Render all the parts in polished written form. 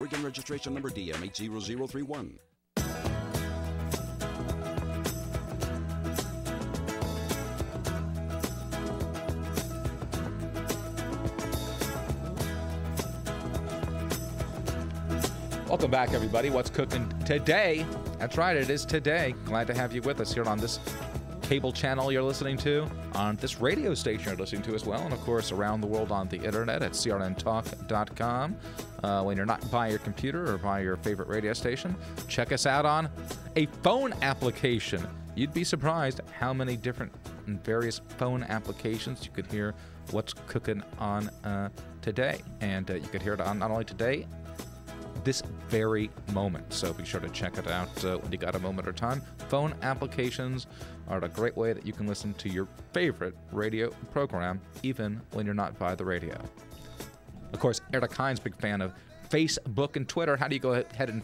Oregon registration number DM80031. Welcome back, everybody. What's cooking today? That's right, it is today. Glad to have you with us here on this cable channel you're listening to, on this radio station you're listening to as well, and of course around the world on the internet at crntalk.com. When you're not by your computer or by your favorite radio station, check us out on a phone application. You'd be surprised how many different and various phone applications you could hear what's cooking on today. And you could hear it on not only today, this very moment. So be sure to check it out when you got a moment or time. Phone applications are a great way that you can listen to your favorite radio program, even when you're not by the radio. Of course, Eric Hines, big fan of Facebook and Twitter. How do you go ahead and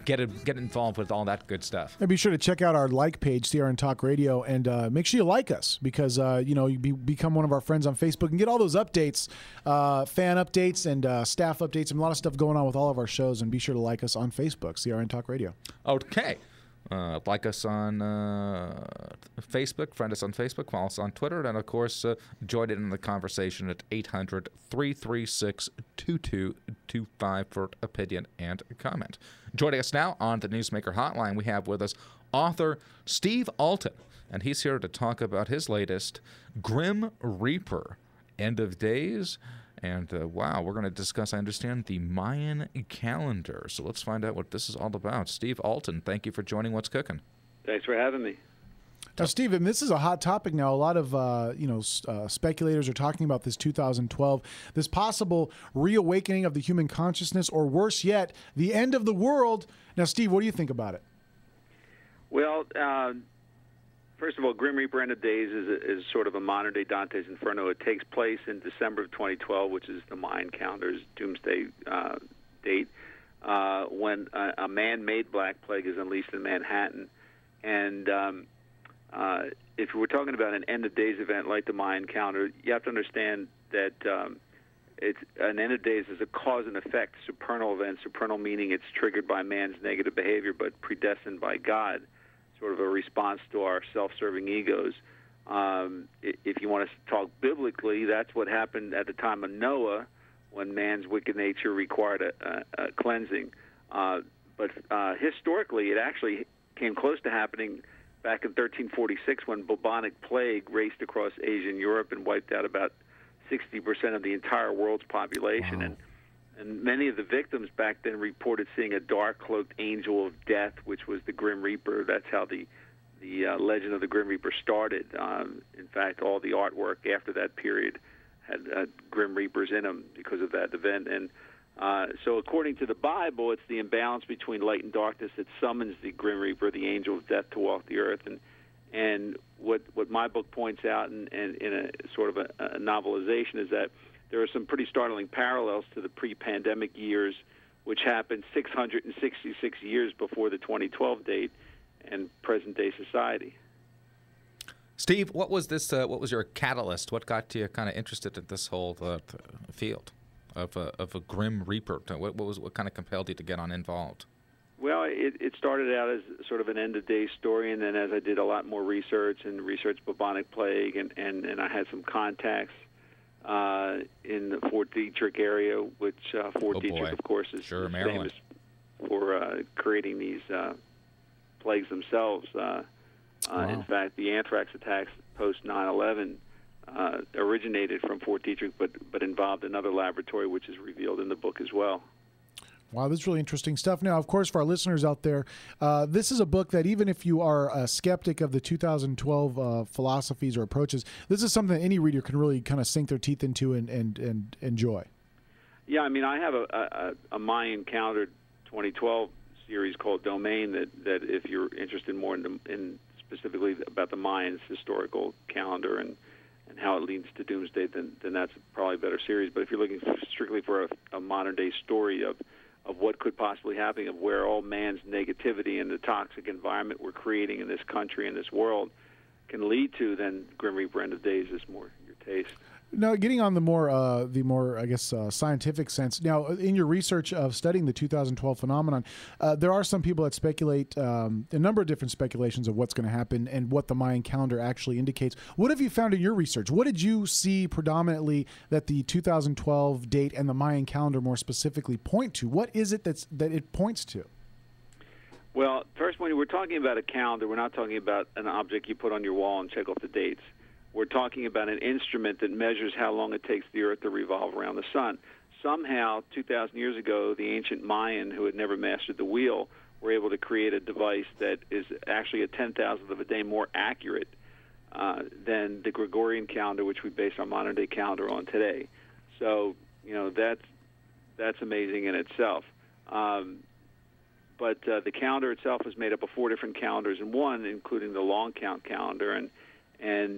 get involved with all that good stuff? And be sure to check out our like page, CRN Talk Radio, and make sure you like us because you become one of our friends on Facebook and get all those updates, fan updates and staff updates, and a lot of stuff going on with all of our shows. And be sure to like us on Facebook, CRN Talk Radio. Okay. Like us on Facebook, friend us on Facebook, follow us on Twitter, and of course, join in the conversation at 800-336-2225 for opinion and comment. Joining us now on the Newsmaker Hotline, we have with us author Steve Alten, and he's here to talk about his latest, Grim Reaper, End of Days. And, wow, we're going to discuss, I understand, the Mayan calendar. So let's find out what this is all about. Steve Alten, thank you for joining What's Cooking. Thanks for having me. Now, Steve, and this is a hot topic now. A lot of, speculators are talking about this 2012, this possible reawakening of the human consciousness, or worse yet, the end of the world. Now, Steve, what do you think about it? Well, first of all, Grim Reaper End of Days is sort of a modern-day Dante's Inferno. It takes place in December of 2012, which is the Mayan calendar's doomsday date, when a man-made Black Plague is unleashed in Manhattan. And if we're talking about an End of Days event like the Mayan calendar, you have to understand that it's an End of Days is a cause and effect supernal event. Supernal meaning it's triggered by man's negative behavior, but predestined by God. Sort of a response to our self-serving egos. If you want to talk biblically, that's what happened at the time of Noah, when man's wicked nature required a cleansing. But historically, it actually came close to happening back in 1346 when bubonic plague raced across Asia and Europe and wiped out about 60% of the entire world's population. Wow. And many of the victims back then reported seeing a dark-cloaked angel of death, which was the Grim Reaper. That's how the legend of the Grim Reaper started. In fact, all the artwork after that period had Grim Reapers in them because of that event. And so according to the Bible, it's the imbalance between light and darkness that summons the Grim Reaper, the angel of death, to walk the earth. And what my book points out in a sort of a novelization is that there are some pretty startling parallels to the pre-pandemic years, which happened 666 years before the 2012 date and present-day society. Steve, what was this? What was your catalyst? What got you kind of interested in this whole field of a Grim Reaper? What kind of compelled you to get on involved? Well, it started out as sort of an end-of-day story, and then as I did a lot more research and researched bubonic plague, and I had some contacts in the Fort Detrick area, which Fort Detrick, of course, is famous for creating these plagues themselves. Wow. In fact, the anthrax attacks post 9/11 originated from Fort Detrick, but involved another laboratory, which is revealed in the book as well. Wow, this is really interesting stuff. Now, of course, for our listeners out there, this is a book that even if you are a skeptic of the 2012 philosophies or approaches, this is something that any reader can really kind of sink their teeth into and enjoy. Yeah, I mean, I have a Mayan calendar 2012 series called Domain that if you're interested more in specifically about the Mayans' historical calendar and how it leads to doomsday, then that's probably a better series. But if you're looking strictly for a modern-day story of what could possibly happen, of where all man's negativity and the toxic environment we're creating in this country and this world can lead to, then Grim Reaper End of Days is more your taste. Now, getting on the more, I guess, scientific sense. Now, in your research of studying the 2012 phenomenon, there are some people that speculate a number of different speculations of what's going to happen and what the Mayan calendar actually indicates. What have you found in your research? What did you see predominantly that the 2012 date and the Mayan calendar more specifically point to? What is it that it points to? Well, first, when we're talking about a calendar, we're not talking about an object you put on your wall and check off the dates. We're talking about an instrument that measures how long it takes the Earth to revolve around the sun. Somehow, 2,000 years ago, the ancient Mayan, who had never mastered the wheel, were able to create a device that is actually a 10,000th of a day more accurate than the Gregorian calendar, which we base our modern-day calendar on today. So, that's amazing in itself. But the calendar itself is made up of 4 different calendars in one, including the long count calendar, and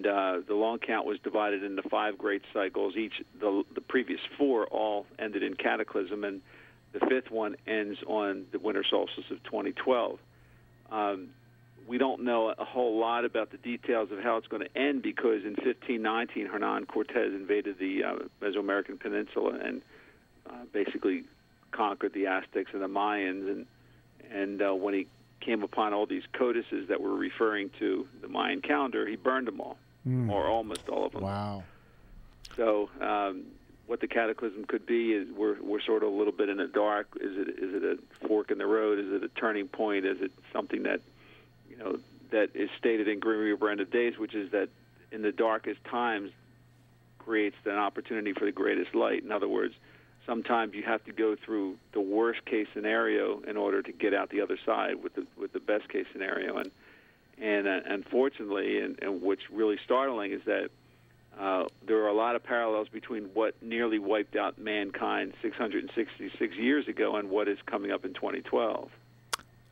the long count was divided into 5 great cycles. The previous 4 all ended in cataclysm, and the 5th one ends on the winter solstice of 2012. We don't know a whole lot about the details of how it's going to end because in 1519, Hernan Cortez invaded the Mesoamerican Peninsula and basically conquered the Aztecs and the Mayans, and when he came upon all these codices that were referring to the Mayan calendar, he burned them all, or almost all of them. Wow. So what the cataclysm could be is we're sort of a little bit in the dark. Is it a fork in the road? Is it a turning point? Is it something that that is stated in Grim Reaper End of Days, which is that in the darkest times creates an opportunity for the greatest light? In other words, sometimes you have to go through the worst case scenario in order to get out the other side with the best case scenario. And unfortunately, and what's really startling is that there are a lot of parallels between what nearly wiped out mankind 666 years ago and what is coming up in 2012.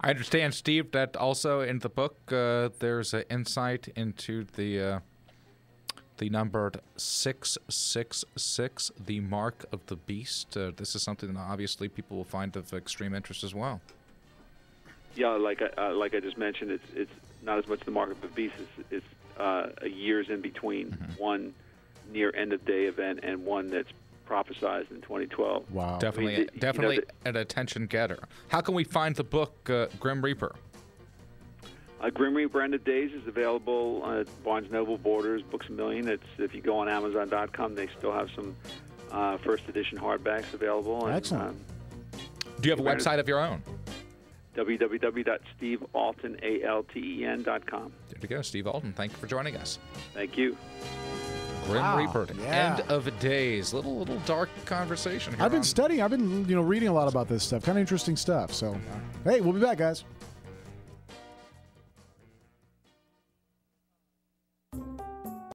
I understand, Steve, that also in the book there's an insight into the number 666, the mark of the beast. This is something that obviously people will find of extreme interest as well. Yeah, like I just mentioned, it's not as much the mark of the beast. It's a years in between one near end of day event and one that's prophesized in 2012. Wow, definitely an attention getter. How can we find the book Grim Reaper? Grim Reaper End of Days is available at Barnes & Noble, Borders, Books A Million. If you go on Amazon.com, they still have some first edition hardbacks available. Excellent. Do you have a website of your own? www.stevealten.com. There you go, Steve Alten. Thank you for joining us. Thank you. Grim Reaper, yeah. End of Days. Little dark conversation here. I've been studying. I've been reading a lot about this stuff. Kind of interesting stuff. So, hey, we'll be back, guys.